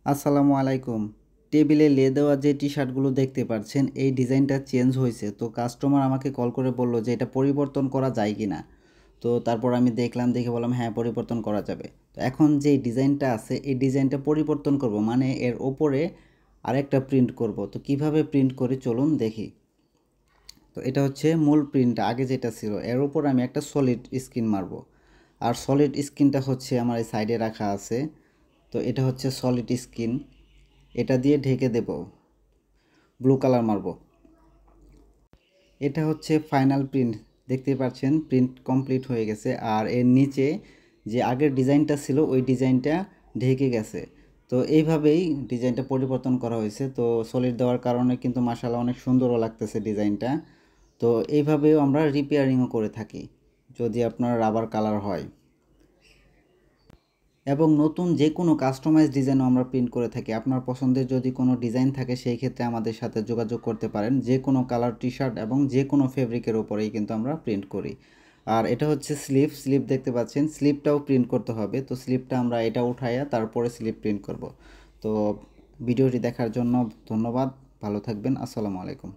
আসসালামু আলাইকুম। টেবিলে দেওয়া যে টি-শার্টগুলো দেখতে পাচ্ছেন এই ডিজাইনটা চেঞ্জ হয়েছে। তো কাস্টমার আমাকে কল করে বলল যে এটা পরিবর্তন করা যায় কিনা। তো তারপর আমি দেখলাম, দেখে বললাম হ্যাঁ পরিবর্তন করা যাবে। তো এখন যে ডিজাইনটা আছে এই ডিজাইনটা পরিবর্তন করব, মানে এর ওপরে আরেকটা প্রিন্ট করব। তো কিভাবে প্রিন্ট করি চলুন দেখি। তো এটা হচ্ছে মূল প্রিন্ট আগে যেটা ছিল, এর উপর আমি একটা সলিড স্ক্রিন মারবো। আর সলিড স্ক্রিনটা হচ্ছে আমার এই সাইডে রাখা আছে। তো এটা হচ্ছে সলিড স্ক্রিন, এটা দিয়ে ঢেকে দেব, ব্লু কালার মারবো। এটা হচ্ছে ফাইনাল প্রিন্ট, দেখতে পাচ্ছেন প্রিন্ট কমপ্লিট হয়ে গেছে। আর এর নিচে যে আগের ডিজাইনটা ছিল ওই ডিজাইনটা ঢেকে গেছে। তো এইভাবেই ডিজাইনটা পরিবর্তন করা হয়েছে। তো সলিড দেওয়ার কারণে কিন্তু মাশাআল্লাহ অনেক সুন্দরও লাগতেছে ডিজাইনটা। তো এইভাবেও আমরা রিপেয়ারিংও করে থাকি যদি আপনার রাবার কালার হয়। এবং নতুন যে কোনো কাস্টমাইজ ডিজাইনও আমরা প্রিন্ট করে থাকি। আপনার পছন্দের যদি কোনো ডিজাইন থাকে সেই ক্ষেত্রে আমাদের সাথে যোগাযোগ করতে পারেন। যে কোনো কালার টি শার্ট এবং যে কোনো ফেব্রিকের ওপরেই কিন্তু আমরা প্রিন্ট করি। আর এটা হচ্ছে স্লিপ দেখতে পাচ্ছেন, স্লিপটাও প্রিন্ট করতে হবে। তো স্লিপটা আমরা এটা উঠাইয়া তারপরে স্লিপ প্রিন্ট করব। তো ভিডিওটি দেখার জন্য ধন্যবাদ, ভালো থাকবেন, আসসালামু আলাইকুম।